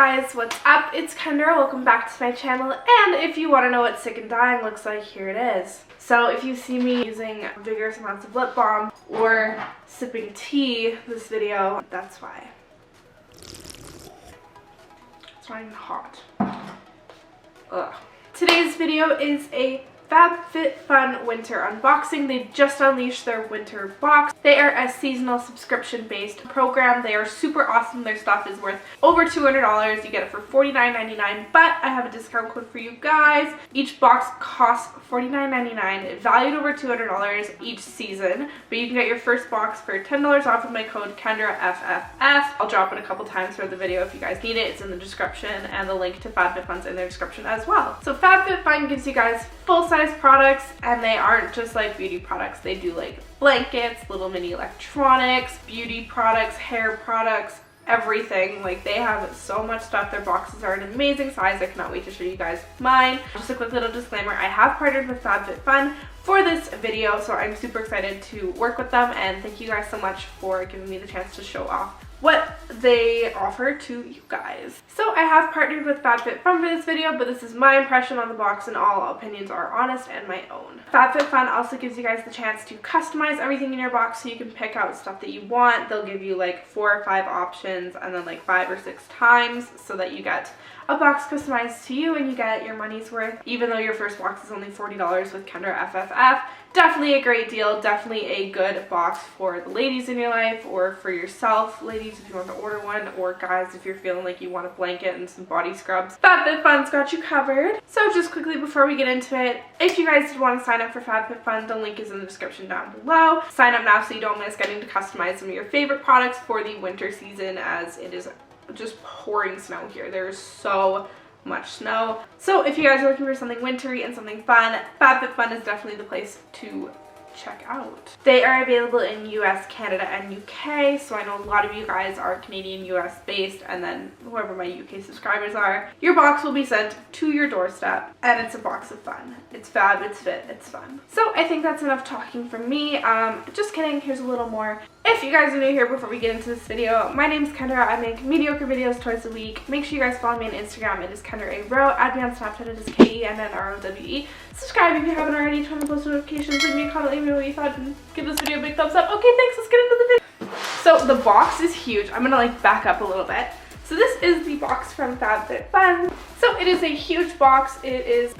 guys, what's up? It's Kendra. Welcome back to my channel, and if you want to know what sick and dying looks like, here it is. So if you see me using vigorous amounts of lip balm or sipping tea this video, that's why. It's not even hot. Ugh. Today's video is a Fab Fit Fun winter unboxing. They just unleashed their winter box. They are a seasonal subscription based program. They are super awesome. Their stuff is worth over $200. You get it for $49.99, but I have a discount code for you guys. Each box costs $49.99, valued over $200 each season, but you can get your first box for $10 off with my code KENDRAFFF. I'll drop it a couple times throughout the video if you guys need it. It's in the description, and the link to Fab Fit Fun's in their description as well. So Fab Fit Fun gives you guys full-size products, and they aren't just like beauty products. They do like blankets, little mini electronics, beauty products, hair products, everything. Like, they have so much stuff. Their boxes are an amazing size. I cannot wait to show you guys mine. Just a quick little disclaimer, I have partnered with Fab Fit Fun for this video, so I'm super excited to work with them, and thank you guys so much for giving me the chance to show off what they offer to you guys. So I have partnered with Fab Fit Fun for this video, but this is my impression on the box, and all opinions are honest and my own. Fab Fit Fun also gives you guys the chance to customize everything in your box, so you can pick out stuff that you want. They'll give you like 4 or 5 options, and then like 5 or 6 times, so that you get a box customized to you and you get your money's worth, even though your first box is only $40 with KENDRAFFF. Definitely a great deal, definitely a good box for the ladies in your life, or for yourself, ladies, if you want to order one, or guys, if you're feeling like you want a blanket and some body scrubs. Fab Fit Fun's got you covered. So just quickly before we get into it, if you guys want to sign up for Fab Fit Fun, the link is in the description down below. Sign up now so you don't miss getting to customize some of your favorite products for the winter season, as it is just pouring snow here. There's so much snow. So if you guys are looking for something wintry and something fun, Fab Fit Fun is definitely the place to check out. They are available in US, Canada, and UK, so I know a lot of you guys are Canadian, US based, and then whoever my UK subscribers are. Your box will be sent to your doorstep, and it's a box of fun. It's fab, it's fit, it's fun. So I think that's enough talking from me. Just kidding, here's a little more. If you guys are new here, before we get into this video, my name's Kendra. I make mediocre videos twice a week. Make sure you guys follow me on Instagram. It is Kendra Rowe. Add me on Snapchat. It is KENDRAFF. Subscribe if you haven't already. Turn on post notifications. Leave me a comment. Let me know what you thought, and give this video a big thumbs up. Okay, thanks. Let's get into the video. So the box is huge. I'm gonna like back up a little bit. So this is the box from Fab Fit Fun. So it is a huge box. It is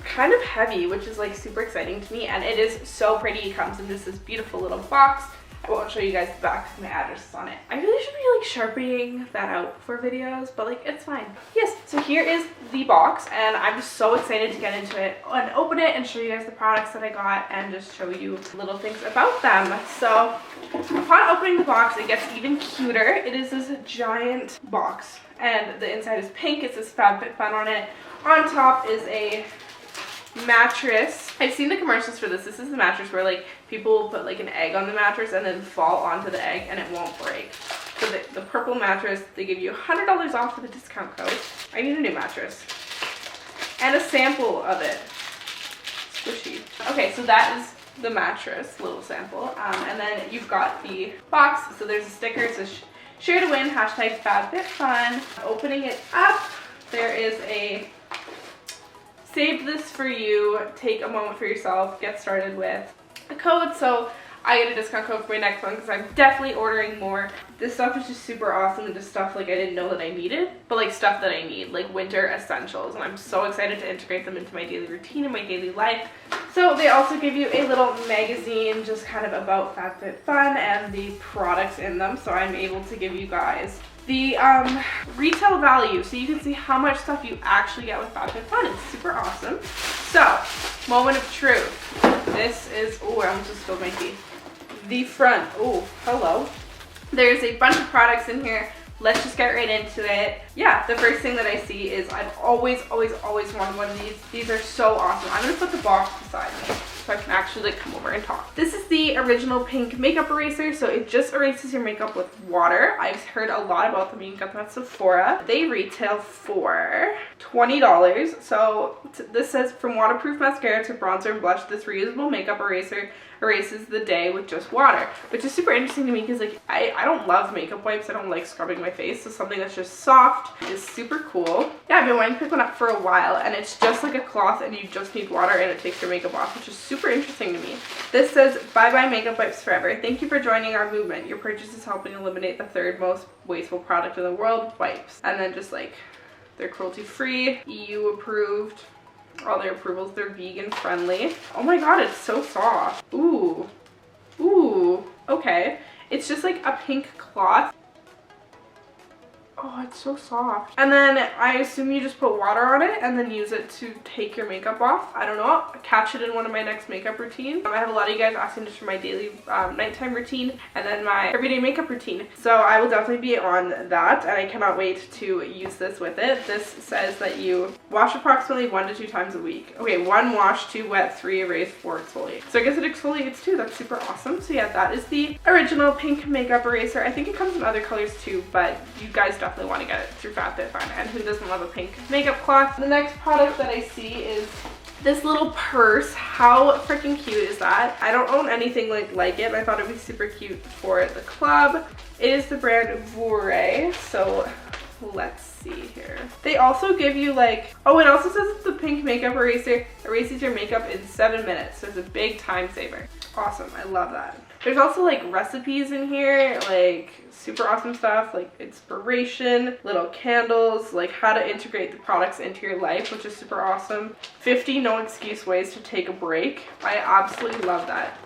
kind of heavy, which is like super exciting to me, and it is so pretty. It comes in just this beautiful little box. I won't show you guys the back because my address is on it. I really should be like sharpening that out for videos, but like it's fine. Yes, so here is the box, and I'm just so excited to get into it and open it and show you guys the products that I got and just show you little things about them. So upon opening the box, it gets even cuter. It is this giant box, and the inside is pink. It says Fab Fit Fun on it. On top is a mattress. I've seen the commercials for this. This is the mattress where like people will put like an egg on the mattress and then fall onto the egg and it won't break. So the purple mattress, they give you $100 off with a discount code. I need a new mattress. And a sample of it. Squishy. Okay, so that is the mattress, little sample. And then you've got the box. So there's a sticker. It says share to win, hashtag FabFitFun. Opening it up, there is a save this for you, take a moment for yourself, get started with a code. So I get a discount code for my next one because I'm definitely ordering more. This stuff is just super awesome, and just stuff like I didn't know that I needed, but like stuff that I need, like winter essentials, and I'm so excited to integrate them into my daily routine and my daily life. So they also give you a little magazine just kind of about Fab Fit Fun and the products in them, so I'm able to give you guys the retail value, so you can see how much stuff you actually get with Fab Fit Fun. It's super awesome. So, moment of truth. This is, oh, I almost just spilled my tea. The front, oh, hello. There's a bunch of products in here. Let's just get right into it. Yeah, the first thing that I see is I've always wanted one of these. These are so awesome. I'm gonna put the box beside me so I can actually like come over and talk. This is the original pink makeup eraser, so it just erases your makeup with water. I've heard a lot about them. You can get them at Sephora. They retail for $20. So this says, from waterproof mascara to bronzer and blush, this reusable makeup eraser erases the day with just water, which is super interesting to me because like I don't love makeup wipes. I don't like scrubbing my face, so something that's just soft soft. It's super cool. Yeah, I've been wanting to pick one up for a while, and it's just like a cloth and you just need water and it takes your makeup off, which is super interesting to me. This says, bye bye makeup wipes forever. Thank you for joining our movement. Your purchase is helping eliminate the third most wasteful product in the world, wipes. And then just like, they're cruelty free, EU approved. All their approvals, they're vegan friendly. Oh my god, it's so soft. Ooh. Ooh. Okay. It's just like a pink cloth. Oh, it's so soft. And then I assume you just put water on it and then use it to take your makeup off. I don't know. I'll catch it in one of my next makeup routines. I have a lot of you guys asking just for my daily nighttime routine and then my everyday makeup routine. So I will definitely be on that, and I cannot wait to use this with it. This says that you wash approximately 1 to 2 times a week. Okay, 1 wash, 2 wet, 3 erase, 4 exfoliate. So I guess it exfoliates too. That's super awesome. So yeah, that is the original pink makeup eraser. I think it comes in other colors too, but you guys definitely want to get it through Fab Fit Fun, and who doesn't love a pink makeup cloth? The next product that I see is this little purse. How freaking cute is that? I don't own anything like it, but I thought it would be super cute for the club. It is the brand Rowe, so let's see here. They also give you like, oh, it also says it's the pink makeup eraser. Erases your makeup in 7 minutes, so it's a big time saver. Awesome, I love that. There's also like recipes in here, like super awesome stuff, like inspiration, little candles, like how to integrate the products into your life, which is super awesome. 50 no excuse ways to take a break. I absolutely love that.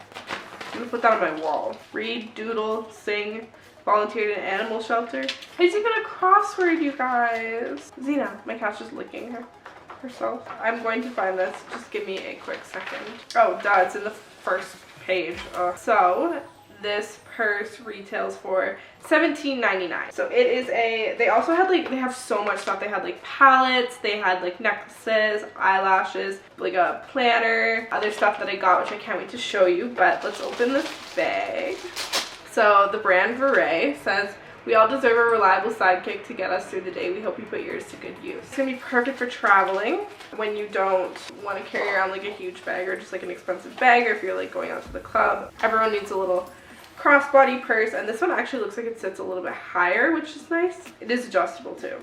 I'm gonna put that on my wall. Read, doodle, sing, volunteer at an animal shelter. It's even a crossword, you guys. Xena, my cat's just licking herself. I'm going to find this. Just give me a quick second. Oh, duh, it's in the first page. So this purse retails for $17.99. So it is they also had like, they have so much stuff. They had like palettes, they had like necklaces, eyelashes, like a planner, other stuff that I got, which I can't wait to show you. But let's open this bag. So the brand Rowe says, we all deserve a reliable sidekick to get us through the day. We hope you put yours to good use. It's gonna be perfect for traveling when you don't want to carry around like a huge bag or just like an expensive bag, or if you're like going out to the club. Everyone needs a little crossbody purse, and this one actually looks like it sits a little bit higher, which is nice. It is adjustable too.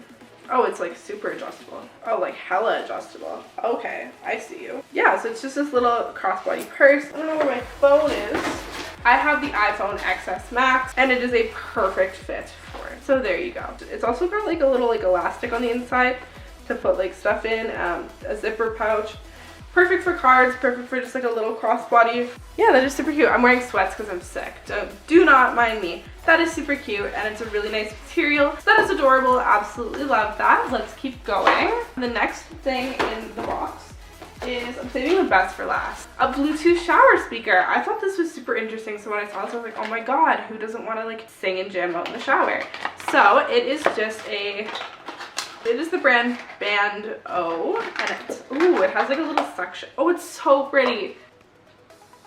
Oh, it's like super adjustable. Oh, like hella adjustable. Okay, I see you. Yeah, so it's just this little crossbody purse. I don't know where my phone is. I have the iPhone XS Max, and it is a perfect fit for it. So there you go. It's also got like a little like elastic on the inside to put like stuff in, a zipper pouch. Perfect for cards, perfect for just like a little crossbody. Yeah, that is super cute. I'm wearing sweats because I'm sick. Do not mind me. That is super cute, and it's a really nice material. So that is adorable. Absolutely love that. Let's keep going. The next thing in the box is, I'm saving the best for last, a Bluetooth shower speaker. I thought this was super interesting, so when I saw this, I was like, oh my god, who doesn't want to like sing and jam out in the shower? So it is just it is the brand Band O, and it has like a little suction. Oh, it's so pretty.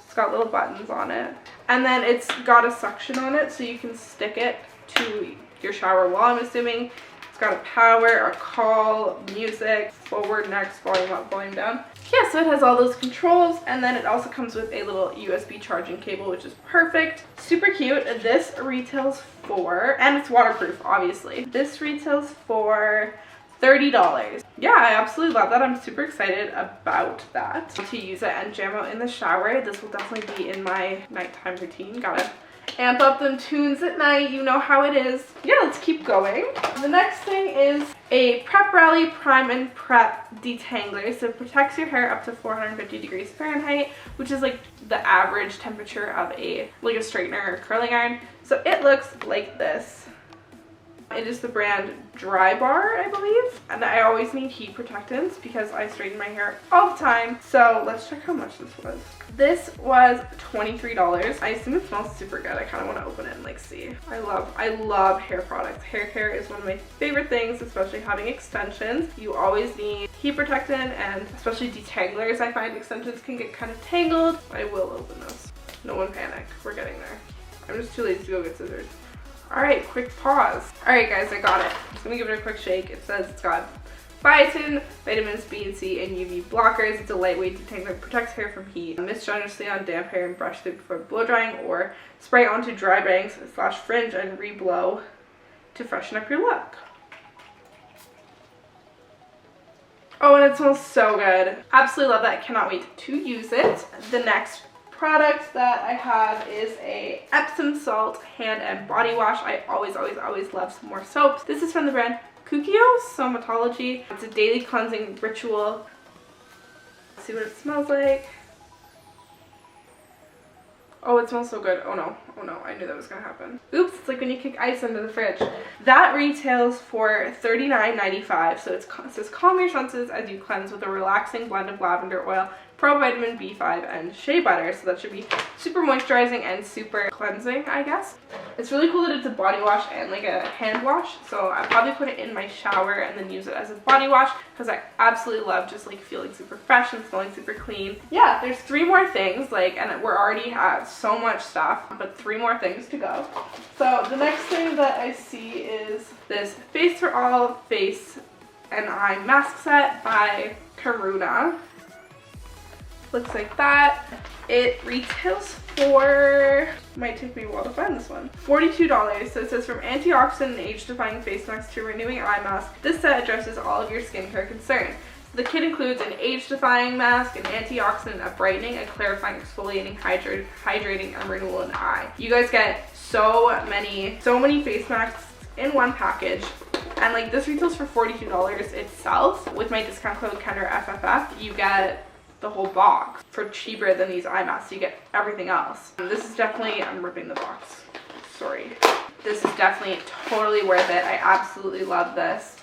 It's got little buttons on it, and then it's got a suction on it, so you can stick it to your shower wall, I'm assuming. It's got a power, a call, music, forward, next, volume up, volume down. Yeah, so it has all those controls, and then it also comes with a little USB charging cable, which is perfect. Super cute. This retails for, and it's waterproof, obviously. This retails for $30. Yeah, I absolutely love that. I'm super excited about that. To use it and jam out in the shower. This will definitely be in my nighttime routine. Gotta amp up them tunes at night, you know how it is. Yeah, let's keep going. The next thing is a Prep Rally Prime and Prep Detangler. So it protects your hair up to 450 degrees Fahrenheit, which is like the average temperature of a straightener or curling iron. So it looks like this. It is the brand Dry Bar, I believe. And I always need heat protectants because I straighten my hair all the time. So let's check how much this was. This was $23. I assume it smells super good. I kind of want to open it and like see. I love hair products. Hair care is one of my favorite things, especially having extensions. You always need heat protectant, and especially detanglers. I find extensions can get kind of tangled. I will open this. No one panic. We're getting there. I'm just too lazy to go get scissors. Alright, quick pause. Alright guys, I got it. I'm just gonna give it a quick shake. It says it's got biotin, vitamins B and C, and UV blockers. It's a lightweight detangler, protects hair from heat. Mist generously on damp hair and brush through before blow drying, or spray onto dry bangs / fringe and re-blow to freshen up your look. Oh, and it smells so good. Absolutely love that. I cannot wait to use it. The next product that I have is a Epsom salt hand and body wash. I always love some more soaps. This is from the brand Xoxo Somatology. It's a daily cleansing ritual. Let's see what it smells like. Oh, it smells so good. Oh no, I knew that was gonna happen. Oops, it's like when you kick ice into the fridge. That retails for $39.95. So it says calm your senses as you cleanse with a relaxing blend of lavender oil, pro vitamin B5, and shea butter. So that should be super moisturizing and super cleansing, I guess. It's really cool that it's a body wash and like a hand wash. So I'll probably put it in my shower and then use it as a body wash because I absolutely love just like feeling super fresh and smelling super clean. Yeah, there's 3 more things, like, and we're already at so much stuff, but 3 more things to go. So the next thing that I see is this Face for All face and eye mask set by Karuna. Looks like that. It retails for, might take me a while to find this one, $42. So it says from antioxidant and age-defying face mask to renewing eye mask, this set addresses all of your skincare concerns. So the kit includes an age-defying mask, an antioxidant, a brightening, a clarifying, exfoliating, hydrating, and renewal in the eye. You guys get so many face masks in one package. And like this retails for $42 itself. With my discount code KENDRAFFF, you get the whole box for cheaper than these eye masks. You get everything else. This is definitely, I'm ripping the box, sorry. This is definitely totally worth it. I absolutely love this.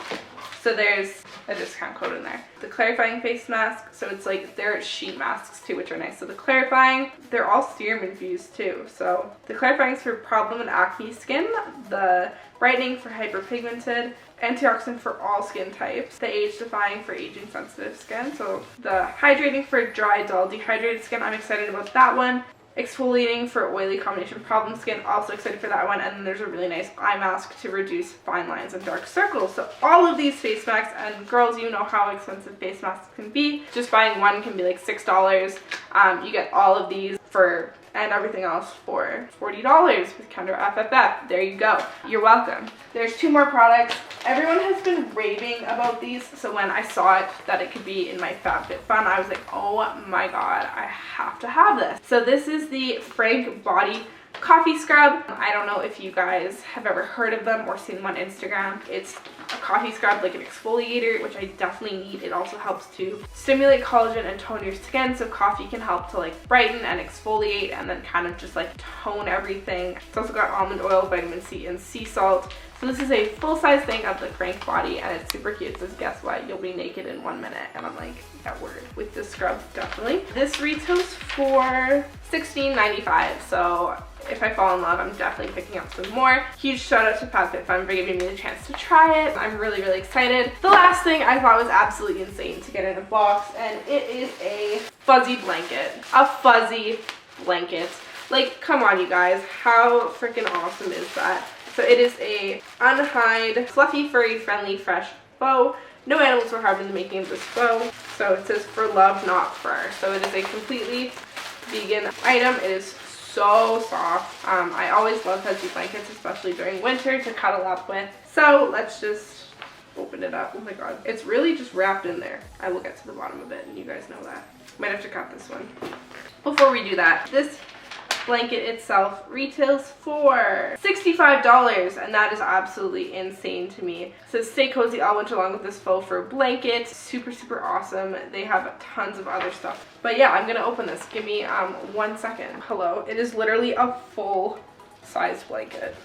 So there's a discount code in there. The clarifying face mask, so it's like, they're sheet masks too, which are nice. So the clarifying, they're all serum infused too. So the clarifying is for problem and acne skin, the brightening for hyperpigmented, antioxidant for all skin types, the age-defying for aging-sensitive skin, so the hydrating for dry, dull, dehydrated skin, I'm excited about that one. Exfoliating for oily combination problem skin, also excited for that one. And then there's a really nice eye mask to reduce fine lines and dark circles. So all of these face masks, and girls, you know how expensive face masks can be. Just buying one can be like $6. You get all of these for, and everything else for $40 with KENDRAFFF. There you go. You're welcome. There's 2 more products. Everyone has been raving about these, so when I saw it that it could be in my Fab Fit Fun, I was like, oh my god, I have to have this. So this is the Frank Body Coffee Scrub. I don't know if you guys have ever heard of them or seen them on Instagram. It's a coffee scrub, like an exfoliator, which I definitely need. It also helps to stimulate collagen and tone your skin, so coffee can help to like brighten and exfoliate and then kind of just like tone everything. It's also got almond oil, vitamin C, and sea salt. So this is a full-size thing of the Frank Body, and it's super cute. It says, guess what, you'll be naked in 1 minute. And I'm like, that word. With this scrub, definitely. This retails for $16.95, so if I fall in love, I'm definitely picking up some more. Huge shout out to Fab Fit Fun for giving me the chance to try it. I'm really excited. The last thing I thought was absolutely insane to get in a box, and it is a fuzzy blanket. A fuzzy blanket. Like, come on, you guys. How freaking awesome is that? So it is a unhide, fluffy, furry, friendly, fresh bow. No animals were harmed in the making of this bow. So it says for love, not fur. So it is a completely vegan item. It is so soft. I always love fuzzy blankets, especially during winter, to cuddle up with. So let's just open it up. Oh my god. It's really just wrapped in there. I will get to the bottom of it, and you guys know that. Might have to cut this one. Before we do that, this blanket itself retails for $65, and that is absolutely insane to me. It says stay cozy all winter long with this faux fur blanket. Super awesome. They have tons of other stuff. But yeah, I'm gonna open this. Give me 1 second. Hello. It is literally a full size blanket.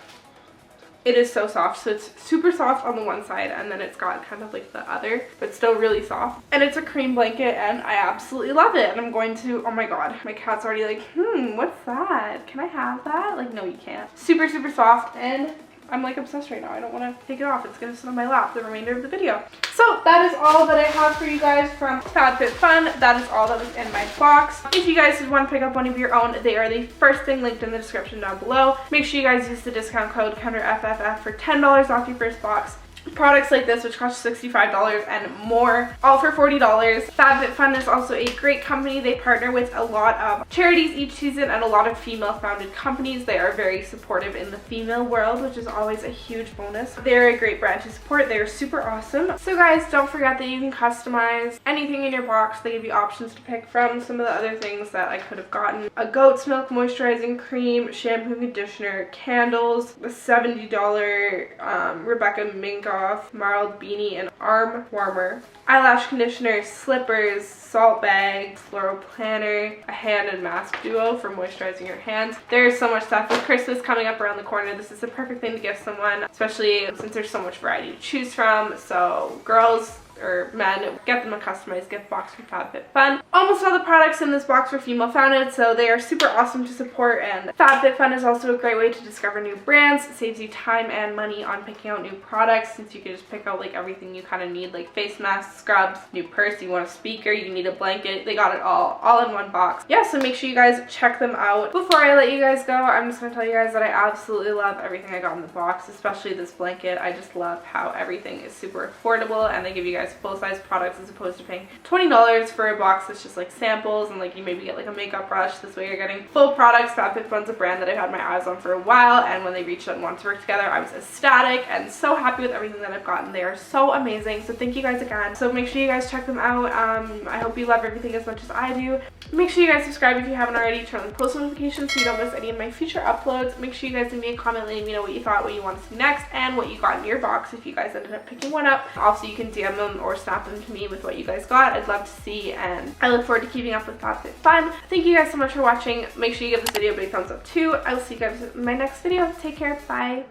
It is so soft. So it's super soft on the one side, and then it's got kind of like the other, but still really soft. And it's a cream blanket, and I absolutely love it. And I'm going to, oh my god, my cat's already like, what's that? Can I have that? Like, no, you can't. Super soft, and I'm like obsessed right now. I don't want to take it off. It's gonna sit on my lap the remainder of the video. So that is all that I have for you guys from Fab Fit Fun. That is all that was in my box. If you guys want to pick up one of your own, they are the first thing linked in the description down below. Make sure you guys use the discount code KENDRAFFF for $10 off your first box. products like this, which cost $65 and more, all for $40. Fab Fit Fun is also a great company. They partner with a lot of charities each season and a lot of female founded companies. They are very supportive in the female world, which is always a huge bonus. They're a great brand to support. They're super awesome. So guys, don't forget that you can customize anything in your box. They give you options to pick from. Some of the other things that I could have gotten: a goat's milk moisturizing cream, shampoo and conditioner, candles, a $70 Rebecca Minkoff mild beanie and arm warmer, eyelash conditioner, slippers, salt bags, floral planner, a hand and mask duo for moisturizing your hands. There's so much stuff. With Christmas coming up around the corner, this is the perfect thing to gift someone, especially since there's so much variety to choose from. So girls or men, get them a customized gift box from Fab Fit Fun. Almost all the products in this box were female founded, so they are super awesome to support, and Fab Fit Fun is also a great way to discover new brands. It saves you time and money on picking out new products, since you can just pick out like everything you kind of need, like face masks, scrubs, new purse, you want a speaker, you need a blanket. They got it all in one box. Yeah, so make sure you guys check them out. Before I let you guys go, I'm just gonna tell you guys that I absolutely love everything I got in the box, especially this blanket. I just love how everything is super affordable, and they give you guys full-size products as opposed to paying $20 for a box that's just like samples, and like you maybe get like a makeup brush. This way you're getting full products. Fab Fit Fun's a brand that I've had my eyes on for a while, and when they reached out and wanted to work together, I was ecstatic and so happy with everything that I've gotten. They are so amazing, so thank you guys again. So make sure you guys check them out. I hope you love everything as much as I do. Make sure you guys subscribe if you haven't already. Turn on the post notifications so you don't miss any of my future uploads. Make sure you guys leave me a comment, letting me know what you thought, what you want to see next, and what you got in your box if you guys ended up picking one up. Also, you can DM them or snap them to me with what you guys got. I'd love to see, and I look forward to keeping up with Fab Fit Fun. Thank you guys so much for watching. Make sure you give this video a big thumbs up too. I will see you guys in my next video. Take care. Bye.